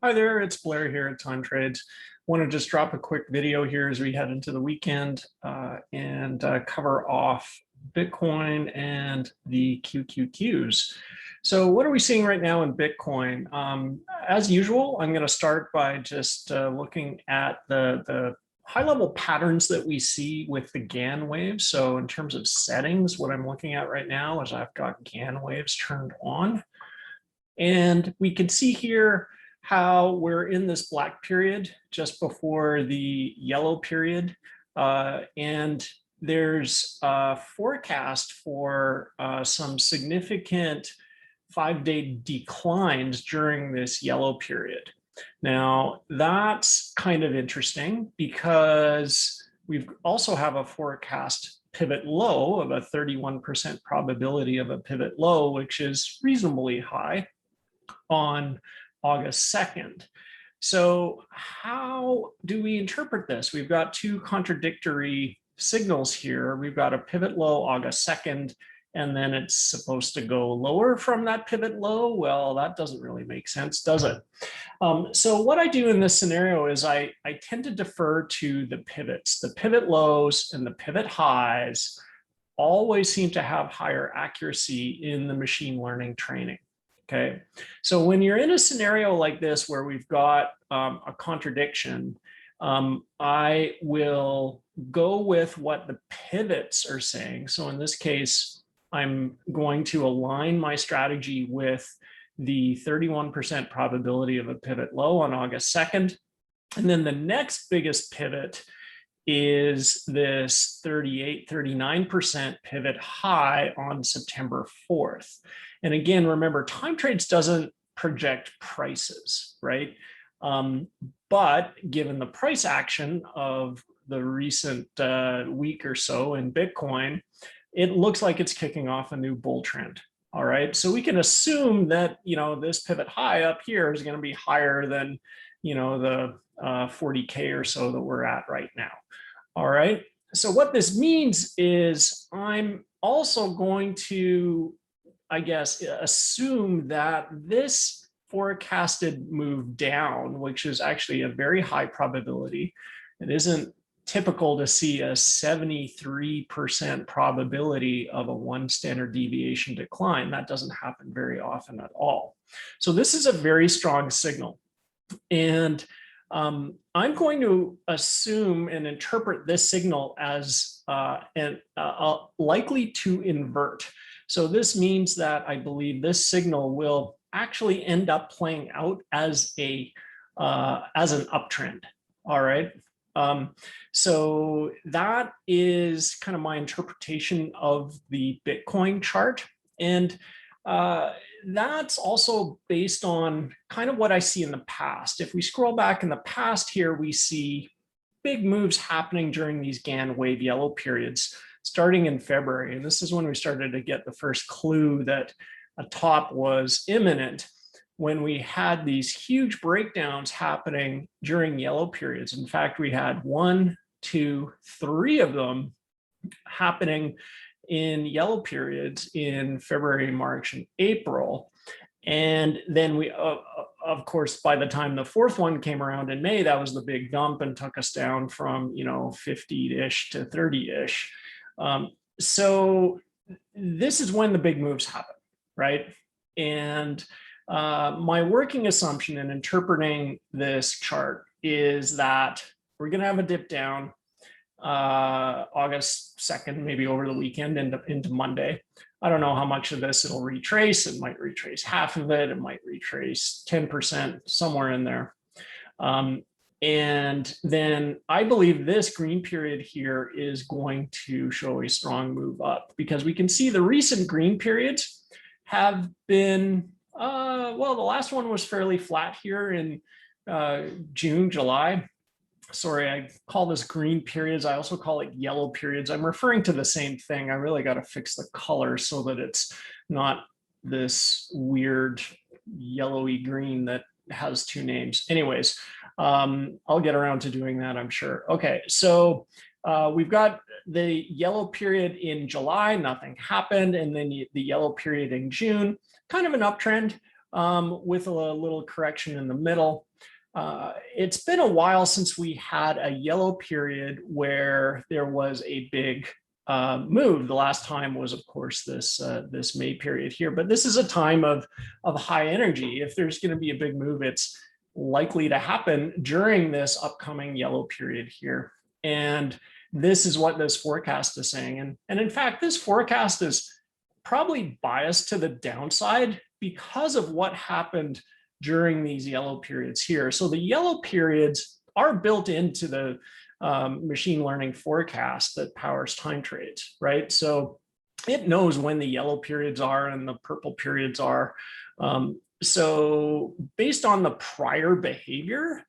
Hi there, it's Blair here at Time Trades. Want to just drop a quick video here as we head into the weekend and cover off Bitcoin and the QQQs. So what are we seeing right now in Bitcoin? As usual, I'm going to start by just looking at the high-level patterns that we see with the Gann waves. So in terms of settings, what I'm looking at right now is I've got Gann waves turned on. And we can see here how we're in this black period just before the yellow period. And there's a forecast for some significant 5-day declines during this yellow period. Now, that's kind of interesting because we also have a forecast pivot low of a 31% probability of a pivot low, which is reasonably high on August 2nd. So how do we interpret this? We've got two contradictory signals here. We've got a pivot low August 2nd, and then it's supposed to go lower from that pivot low. Well, that doesn't really make sense, does it? So what I do in this scenario is I tend to defer to the pivots. The pivot lows and the pivot highs always seem to have higher accuracy in the machine learning training. Okay, so when you're in a scenario like this where we've got a contradiction, I will go with what the pivots are saying. So in this case, I'm going to align my strategy with the 31% probability of a pivot low on August 2nd. And then the next biggest pivot is this 39% pivot high on September 4th. And again, remember, Time Trades doesn't project prices, right? But given the price action of the recent week or so in Bitcoin, it looks like it's kicking off a new bull trend. All right, so we can assume that, this pivot high up here is going to be higher than, the 40K or so that we're at right now. All right, so what this means is I'm also going to, I guess, assume that this forecasted move down, which is actually a very high probability, it isn't typical to see a 73% probability of a 1 standard deviation decline. That doesn't happen very often at all. So this is a very strong signal. And I'm going to assume and interpret this signal as likely to invert. So this means that I believe this signal will actually end up playing out as an uptrend. All right. So that is kind of my interpretation of the Bitcoin chart. And that's also based on kind of what I see in the past. If we scroll back in the past here, we see big moves happening during these Gann wave yellow periods, starting in February. And this is when we started to get the first clue that a top was imminent, when we had these huge breakdowns happening during yellow periods. In fact, we had 1, 2, 3 of them happening in yellow periods in February, March, and April. And then we, of course, by the time the 4th one came around in May, that was the big dump and took us down from, 50-ish to 30-ish. So this is when the big moves happen, right? And my working assumption in interpreting this chart is that we're going to have a dip down August 2nd, maybe over the weekend into Monday. I don't know how much of this it'll retrace. It might retrace half of it. It might retrace 10%, somewhere in there. And then I believe this green period here is going to show a strong move up, because we can see the recent green periods have been, well, the last one was fairly flat here in June, July. Sorry, I call this green periods. I also call it yellow periods. I'm referring to the same thing. I really got to fix the color so that it's not this weird yellowy green that has 2 names. Anyways, I'll get around to doing that, I'm sure. Okay, so we've got the yellow period in July, nothing happened. And then the yellow period in June, kind of an uptrend. with a little correction in the middle. It's been a while since we had a yellow period where there was a big move. The last time was, of course, this May period here, but this is a time of high energy. If there's going to be a big move, it's likely to happen during this upcoming yellow period here. And this is what this forecast is saying. And in fact, this forecast is probably biased to the downside because of what happened during these yellow periods here. So the yellow periods are built into the machine learning forecast that powers time trades, right? So it knows when the yellow periods are and the purple periods are. So based on the prior behavior,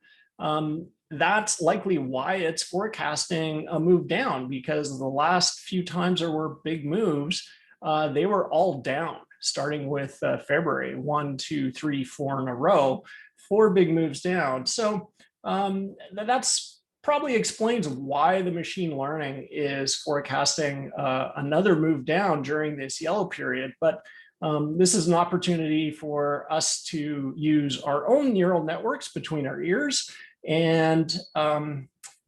that's likely why it's forecasting a move down, because the last few times there were big moves, they were all down, starting with February, 1, 2, 3, 4 in a row, 4 big moves down. So that's probably explains why the machine learning is forecasting another move down during this yellow period. But this is an opportunity for us to use our own neural networks between our ears, and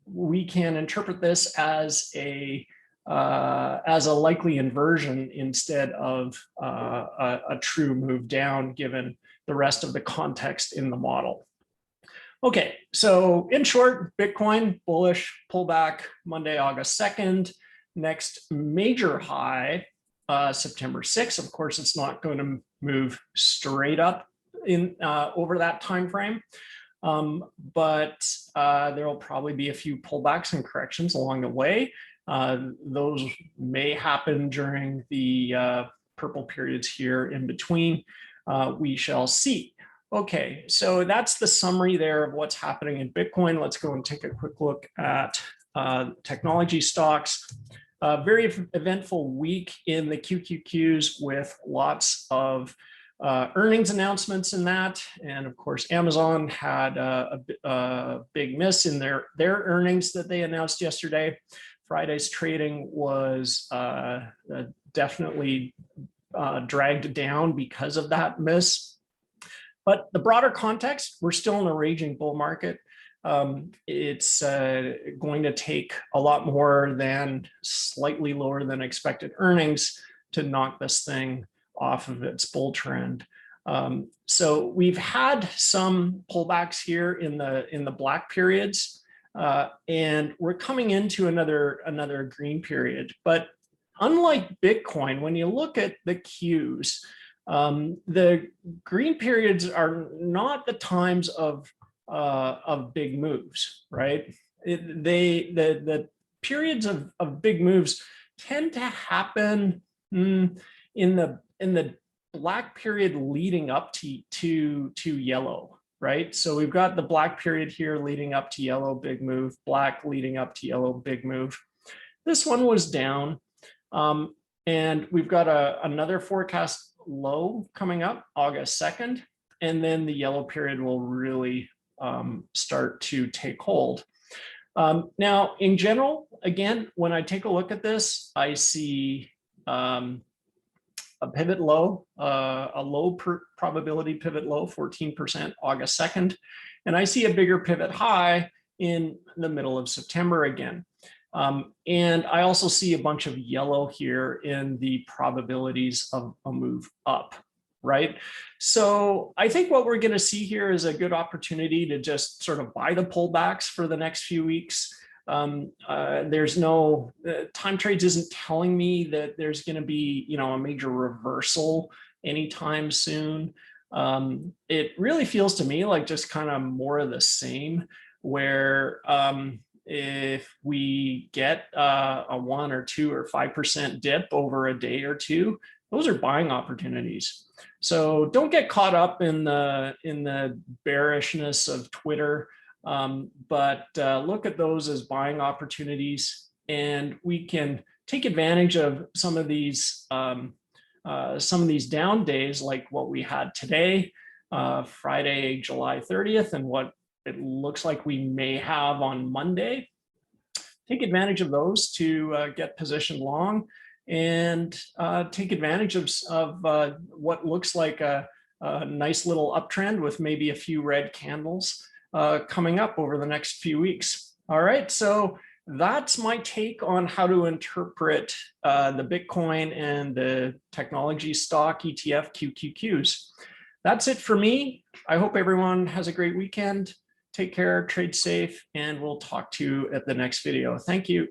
we can interpret this as a likely inversion instead of a true move down, given the rest of the context in the model. Okay, so in short, Bitcoin bullish pullback Monday, August 2nd. Next major high, September 6th. Of course, it's not going to move straight up in over that time frame, but there will probably be a few pullbacks and corrections along the way. Those may happen during the purple periods here in between. We shall see. Okay, so that's the summary there of what's happening in Bitcoin. Let's go and take a quick look at technology stocks. Very eventful week in the QQQs with lots of earnings announcements in that. And of course, Amazon had a big miss in their earnings that they announced yesterday. Friday's trading was definitely dragged down because of that miss. But the broader context, we're still in a raging bull market. It's going to take a lot more than slightly lower than expected earnings to knock this thing off of its bull trend. So we've had some pullbacks here in the black periods, and we're coming into another green period. But unlike Bitcoin, when you look at the Qs, the green periods are not the times of big moves, right? The periods of big moves tend to happen in the black period leading up to yellow, right? So we've got the black period here leading up to yellow, big move, black leading up to yellow, big move. This one was down, and we've got another forecast low coming up August 2nd, and then the yellow period will really start to take hold. Now, in general, again, when I take a look at this, I see a pivot low, a low probability pivot low, 14% August 2nd, and I see a bigger pivot high in the middle of September again. And I also see a bunch of yellow here in the probabilities of a move up, right? So I think what we're going to see here is a good opportunity to just sort of buy the pullbacks for the next few weeks. There's no, time trades isn't telling me that there's going to be, a major reversal anytime soon. It really feels to me like just kind of more of the same, where if we get a 1 or 2 or 5% dip over a day or two, those are buying opportunities. So don't get caught up in the bearishness of Twitter, but look at those as buying opportunities, and we can take advantage of some of these down days, like what we had today, Friday, July 30th, and what it looks like we may have on Monday. Take advantage of those to get positioned long, and take advantage of what looks like a a nice little uptrend with maybe a few red candles coming up over the next few weeks. All right, so that's my take on how to interpret the Bitcoin and the technology stock ETF QQQs. That's it for me. I hope everyone has a great weekend. Take care, trade safe, and we'll talk to you at the next video. Thank you.